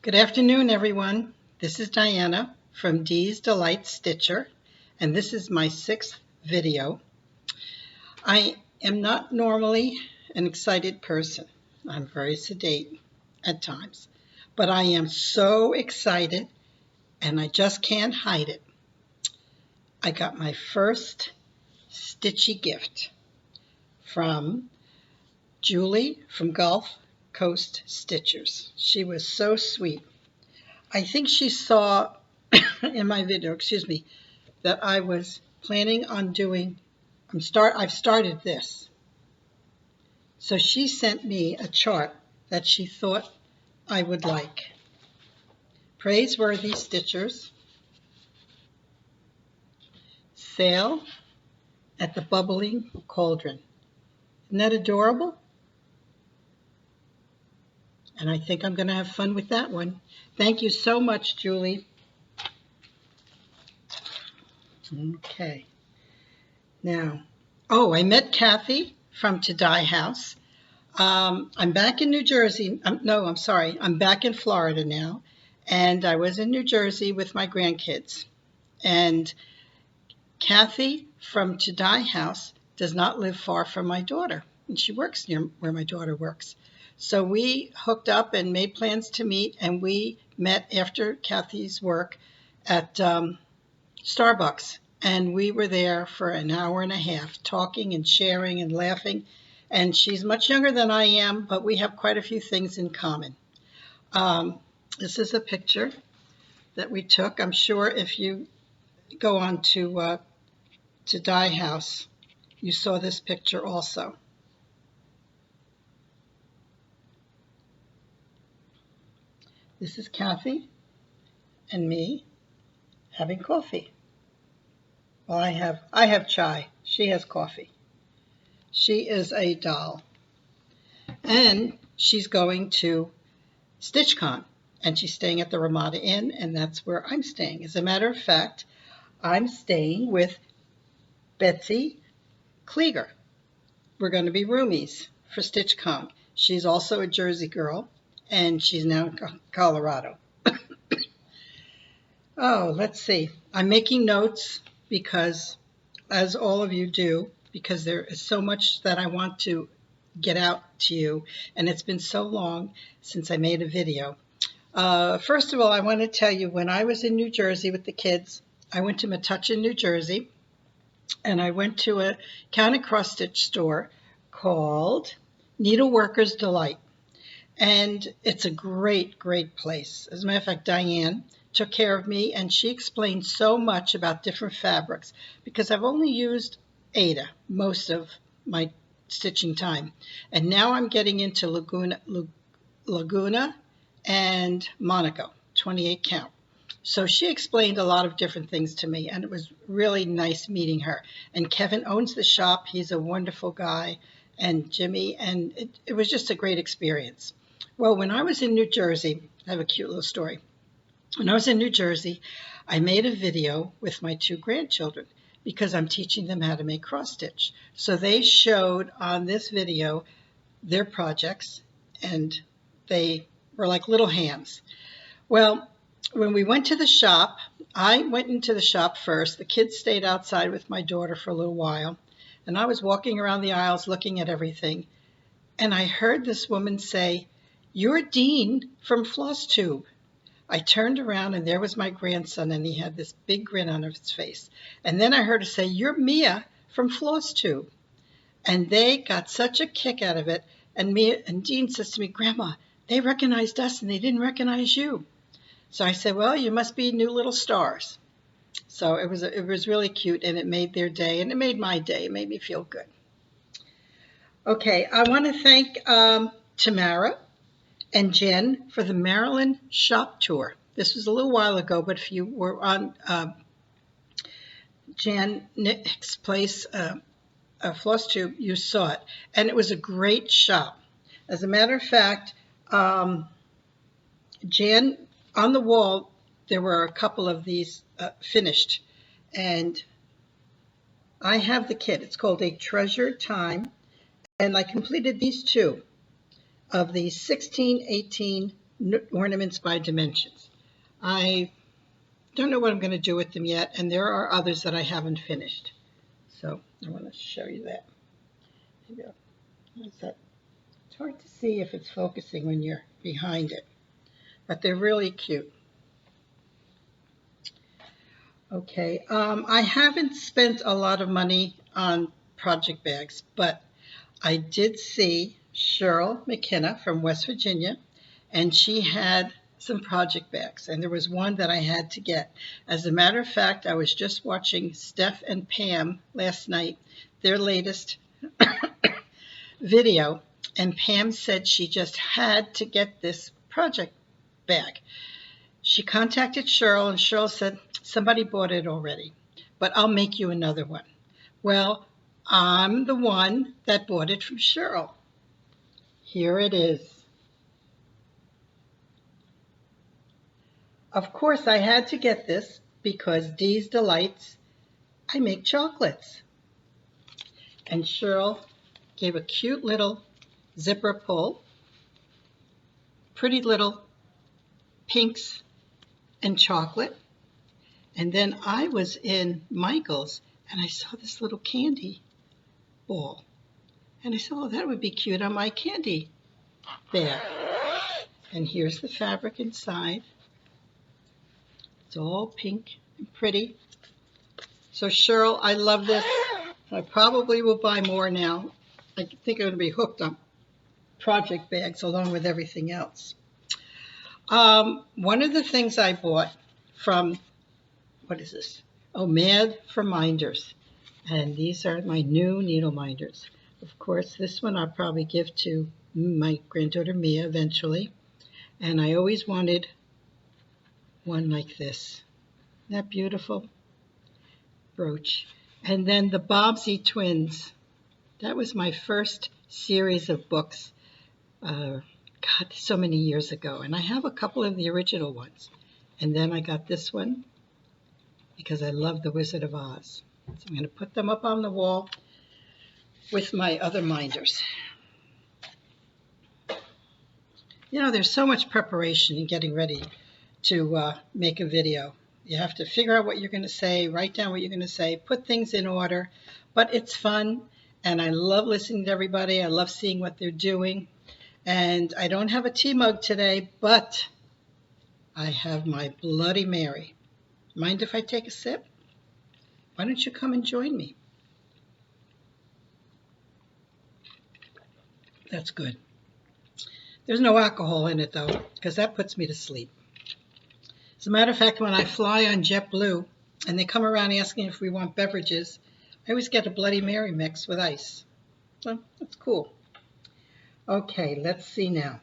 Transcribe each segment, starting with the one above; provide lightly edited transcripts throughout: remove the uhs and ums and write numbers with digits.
Good afternoon, everyone. This is Diana from Dee's Delight Stitcher, and this is my 6th video. I am not normally an excited person. I'm very sedate at times, but I am so excited and I just can't hide it. I got my first stitchy gift from Julie from Gulf Coast Stitchers. She was so sweet. I think she saw in my video, that I was planning on doing, I've started this. So she sent me a chart that she thought I would like. Praiseworthy Stitchers, Sail at the Bubbling Cauldron. Isn't that adorable? And I think I'm going to have fun with that one. Thank you so much, Julie. Okay. Now, I met Kathy from To Dye House. I'm back in New Jersey. I'm back in Florida now. And I was in New Jersey with my grandkids. And Kathy from To Dye House does not live far from my daughter. And she works near where my daughter works. So we hooked up and made plans to meet. And we met after Kathy's work at Starbucks. And we were there for an hour and a half talking and sharing and laughing. And she's much younger than I am, but we have quite a few things in common. This is a picture that we took. I'm sure if you go on to Dye House, you saw this picture also. This is Kathy and me having coffee. Well, I have chai. She has coffee. She is a doll. And she's going to StitchCon. And she's staying at the Ramada Inn, and that's where I'm staying. As a matter of fact, I'm staying with Betsy Klieger. We're going to be roomies for StitchCon. She's also a Jersey girl, and she's now in Colorado. Let's see. I'm making notes because, as all of you do, because there is so much that I want to get out to you, and it's been so long since I made a video. First of all, I want to tell you, when I was in New Jersey with the kids, I went to Metuchen, New Jersey, and I went to a counter cross stitch store called Needleworker's Delight. And it's a great, great place. As a matter of fact, Diane took care of me, and she explained so much about different fabrics because I've only used Aida most of my stitching time. And now I'm getting into Laguna and Monaco, 28 count. So she explained a lot of different things to me, and it was really nice meeting her. And Kevin owns the shop. He's a wonderful guy, and Jimmy, and it was just a great experience. Well, when I was in New Jersey, I have a cute little story. When I was in New Jersey, I made a video with my 2 grandchildren because I'm teaching them how to make cross stitch. So they showed on this video their projects, and they were like little hands. Well, when we went to the shop, I went into the shop first. The kids stayed outside with my daughter for a little while, and I was walking around the aisles looking at everything, and I heard this woman say, "You're Dean from Floss Tube." I turned around, and there was my grandson, and he had this big grin on his face. And then I heard her say, "You're Mia from Floss Tube." And they got such a kick out of it. And Dean says to me, "Grandma, they recognized us, and they didn't recognize you." So I said, "Well, you must be new little stars." So it was really cute, and it made their day, and it made my day. It made me feel good. Okay, I want to thank Tamara and Jen for the Maryland shop tour. This was a little while ago, but if you were on Jan Nick's place, Floss Tube, you saw it. And it was a great shop. As a matter of fact, Jan, on the wall, there were a couple of these finished. And I have the kit. It's called A Treasure Time. And I completed these 2 of the 16, 18, ornaments by dimensions. I don't know what I'm going to do with them yet, and there are others that I haven't finished. So I want to show you that. Maybe what's that? It's hard to see if it's focusing when you're behind it, but they're really cute. Okay, I haven't spent a lot of money on project bags, but I did see Cheryl McKenna from West Virginia, and she had some project bags, and there was one that I had to get. As a matter of fact, I was just watching Steph and Pam last night, their latest video, and Pam said she just had to get this project bag. She contacted Cheryl, and Cheryl said, somebody bought it already, but I'll make you another one. Well, I'm the one that bought it from Cheryl. Here it is. Of course, I had to get this because Dee's Delights, I make chocolates. And Cheryl gave a cute little zipper pull, pretty little pinks and chocolate. And then I was in Michael's and I saw this little candy ball. And I said, oh, that would be cute on my candy bag. And here's the fabric inside. It's all pink and pretty. So Cheryl, I love this. I probably will buy more now. I think I'm going to be hooked on project bags along with everything else. One of the things I bought from, what is this? Oh, Mad for Minders. And these are my new needle minders. Of course, this one I'll probably give to my granddaughter Mia eventually. And I always wanted one like this. Isn't that beautiful? Brooch. And then the Bobbsey twins. That was my first series of books. God, so many years ago. And I have a couple of the original ones. And then I got this one because I love The Wizard of Oz. So I'm going to put them up on the wall with my other minders. You know, there's so much preparation in getting ready to make a video. You have to figure out what you're going to say, write down what you're going to say, put things in order. But it's fun, and I love listening to everybody. I love seeing what they're doing. And I don't have a tea mug today, but I have my Bloody Mary. Mind if I take a sip? Why don't you come and join me? That's good. There's no alcohol in it, though, because that puts me to sleep. As a matter of fact, when I fly on JetBlue and they come around asking if we want beverages, I always get a Bloody Mary mix with ice. So that's cool. Okay, let's see now.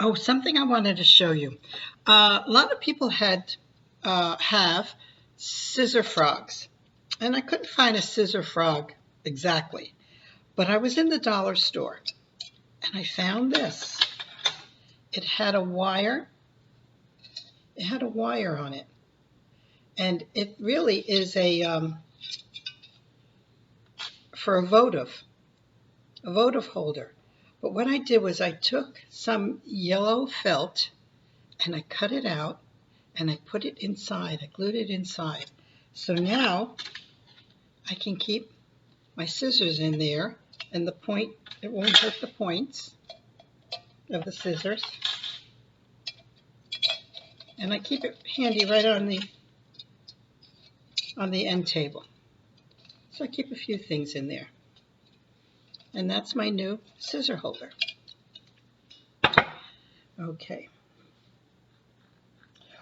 Oh, something I wanted to show you. A lot of people have scissor frogs, and I couldn't find a scissor frog exactly. But I was in the dollar store, and I found this. It had a wire. It had a wire on it, and it really is a for a votive holder. But what I did was I took some yellow felt and I cut it out and I put it inside. I glued it inside. So now I can keep my scissors in there, and the point, it won't hurt the points of the scissors. And I keep it handy right on the end table. So I keep a few things in there. And that's my new scissor holder. Okay.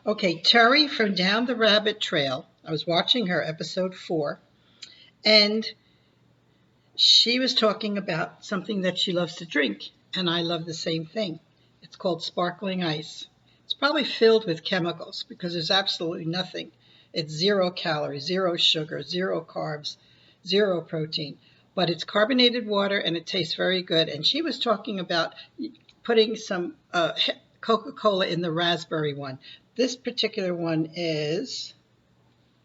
Okay, Terry from Down the Rabbit Trail. I was watching her episode 4, and she was talking about something that she loves to drink, and I love the same thing. It's called sparkling ice. It's probably filled with chemicals because there's absolutely nothing. It's 0 calories, 0 sugar, 0 carbs, 0 protein. But it's carbonated water and it tastes very good. And she was talking about putting some Coca-Cola in the raspberry one. This particular one is,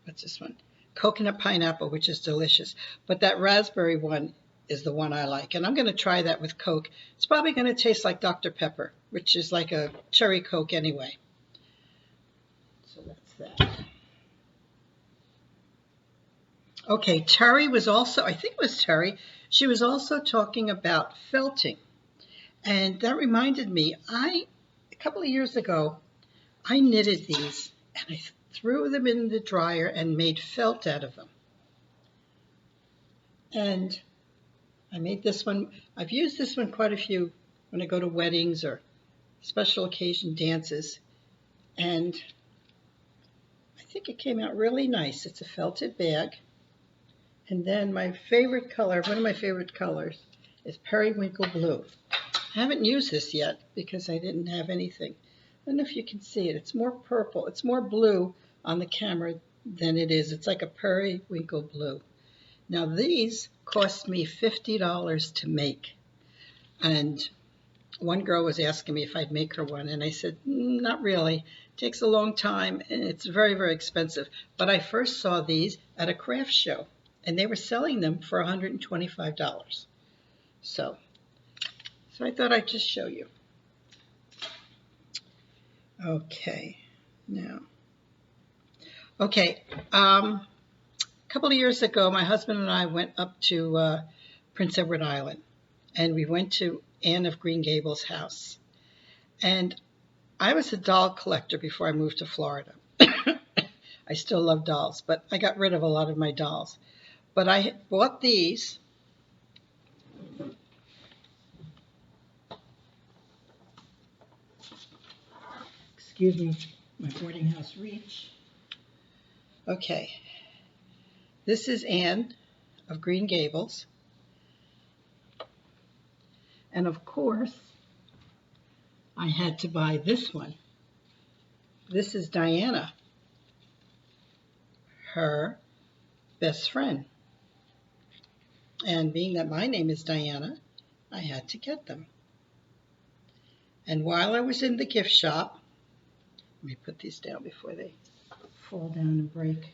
what's this one? Coconut pineapple, which is delicious. But that raspberry one is the one I like. And I'm going to try that with Coke. It's probably going to taste like Dr. Pepper, which is like a cherry Coke anyway. So that's that. Okay, Terry was also, I think it was Terry, she was also talking about felting. And that reminded me, a couple of years ago, I knitted these and I threw them in the dryer and made felt out of them. And I made this one, I've used this one quite a few when I go to weddings or special occasion dances. And I think it came out really nice. It's a felted bag. And then my favorite color, one of my favorite colors, is Periwinkle Blue. I haven't used this yet because I didn't have anything. I don't know if you can see it. It's more purple. It's more blue on the camera than it is. It's like a periwinkle blue. Now these cost me $50 to make. And one girl was asking me if I'd make her one, and I said, not really. It takes a long time, and it's very, very expensive. But I first saw these at a craft show, and they were selling them for $125. So I thought I'd just show you. Okay, now. Okay, a couple of years ago, my husband and I went up to Prince Edward Island, and we went to Anne of Green Gables' house. And I was a doll collector before I moved to Florida. I still love dolls, but I got rid of a lot of my dolls. But I bought these. Excuse me, my boarding house reach. Okay, this is Anne of Green Gables. And of course, I had to buy this one. This is Diana, her best friend. And being that my name is Diana, I had to get them. And while I was in the gift shop, let me put these down before they fall down and break.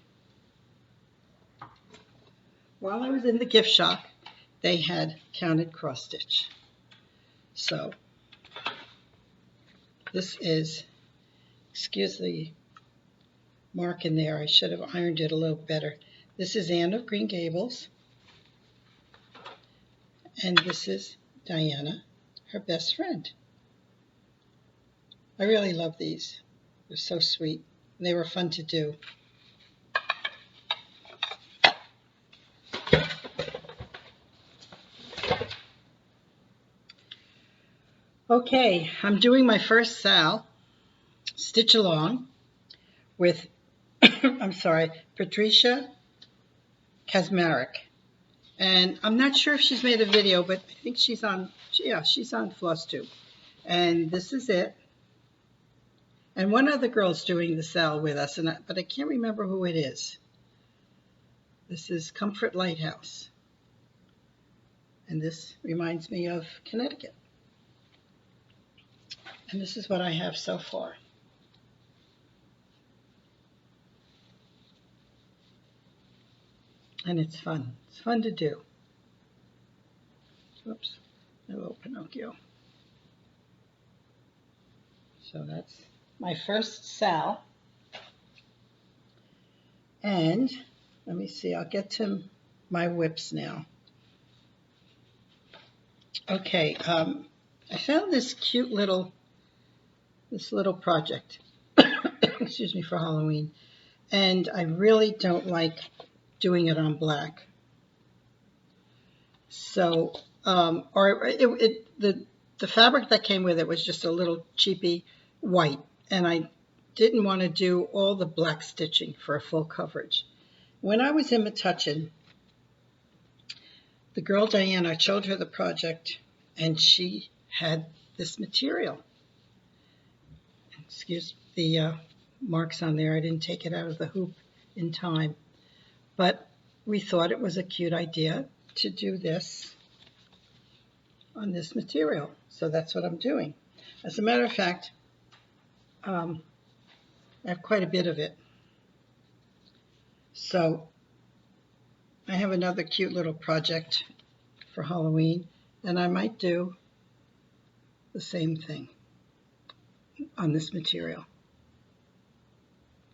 While I was in the gift shop, they had counted cross stitch. So this is, excuse the mark in there, I should have ironed it a little better. This is Anne of Green Gables, and this is Diana, her best friend. I really love these. They're so sweet. They were fun to do. Okay, I'm doing my first Sal Stitch Along with, I'm sorry, Patricia Kazmarek. And I'm not sure if she's made a video, but I think she's on, yeah, she's on FlossTube. And this is it. And one other girl's doing the Sal with us, but I can't remember who it is. This is Comfort Lighthouse. And this reminds me of Connecticut. And this is what I have so far. And it's fun. It's fun to do. Oops, hello Pinocchio. So that's my first Sal. And let me see, I'll get to my whips now. Okay, I found this cute little project, excuse me, for Halloween. And I really don't like doing it on black. So, the fabric that came with it was just a little cheapy white, and I didn't want to do all the black stitching for a full coverage. When I was in Metuchen, the girl Diana, I showed her the project, and she had this material. Excuse the marks on there. I didn't take it out of the hoop in time. But we thought it was a cute idea to do this on this material. So that's what I'm doing. As a matter of fact, I have quite a bit of it. So I have another cute little project for Halloween, and I might do the same thing on this material.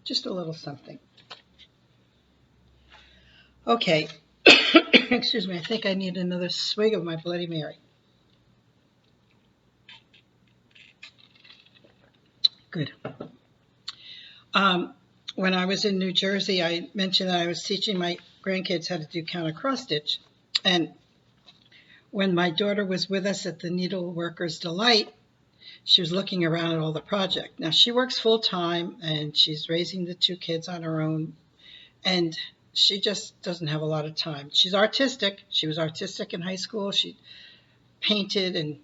Just a little something. Okay, excuse me, I think I need another swig of my Bloody Mary. Good. When I was in New Jersey, I mentioned that I was teaching my grandkids how to do counter cross stitch. And when my daughter was with us at the Needleworkers Delight, she was looking around at all the project. Now, she works full time and she's raising the 2 kids on her own. And she just doesn't have a lot of time. She's artistic. She was artistic in high school. She painted and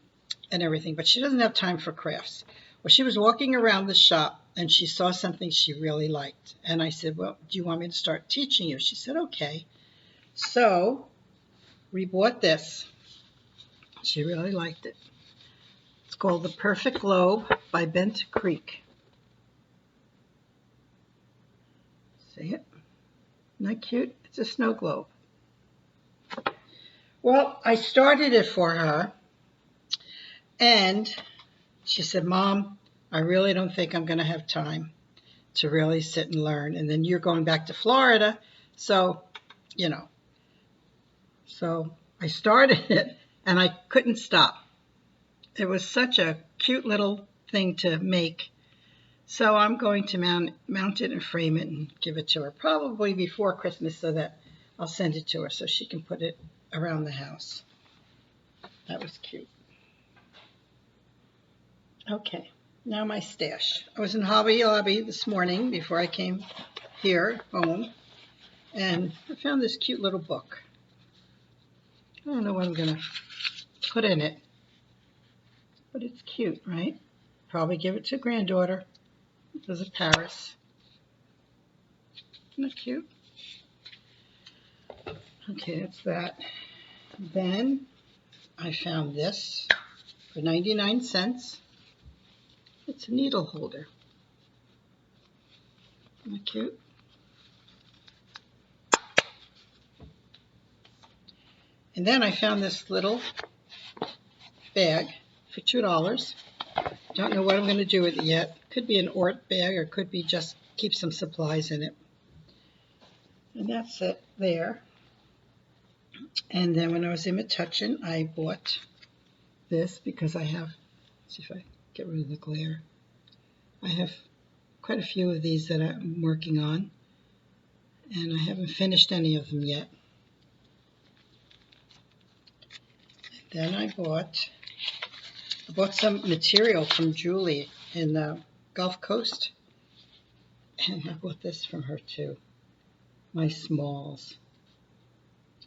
everything, but she doesn't have time for crafts. Well, she was walking around the shop and she saw something she really liked. And I said, well, do you want me to start teaching you? She said, okay. So we bought this. She really liked it. It's called The Perfect Globe by Bent Creek. See it? Isn't that cute? It's a snow globe. Well, I started it for her, and she said, Mom, I really don't think I'm going to have time to really sit and learn. And then you're going back to Florida, so, you know. So I started it, and I couldn't stop. It was such a cute little thing to make. So I'm going to mount it and frame it and give it to her probably before Christmas so that I'll send it to her so she can put it around the house. That was cute. Okay, now my stash. I was in Hobby Lobby this morning before I came here home, and I found this cute little book. I don't know what I'm going to put in it, but it's cute, right? Probably give it to granddaughter. This is Paris. Isn't that cute? Okay, that's that. Then I found this for 99 cents. It's a needle holder. Isn't that cute? And then I found this little bag for $2. Don't know what I'm going to do with it yet. Could be an Ort bag or could be just keep some supplies in it. And that's it there. And then when I was in Metuchen, I bought this because I have, let's see if I get rid of the glare. I have quite a few of these that I'm working on, and I haven't finished any of them yet. Then I bought some material from Julie in the Gulf Coast, and I bought this from her too, my smalls.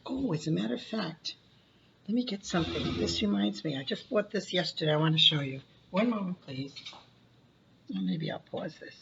Oh, as a matter of fact, let me get something. This reminds me, I just bought this yesterday. I want to show you. One moment, please. Or maybe I'll pause this.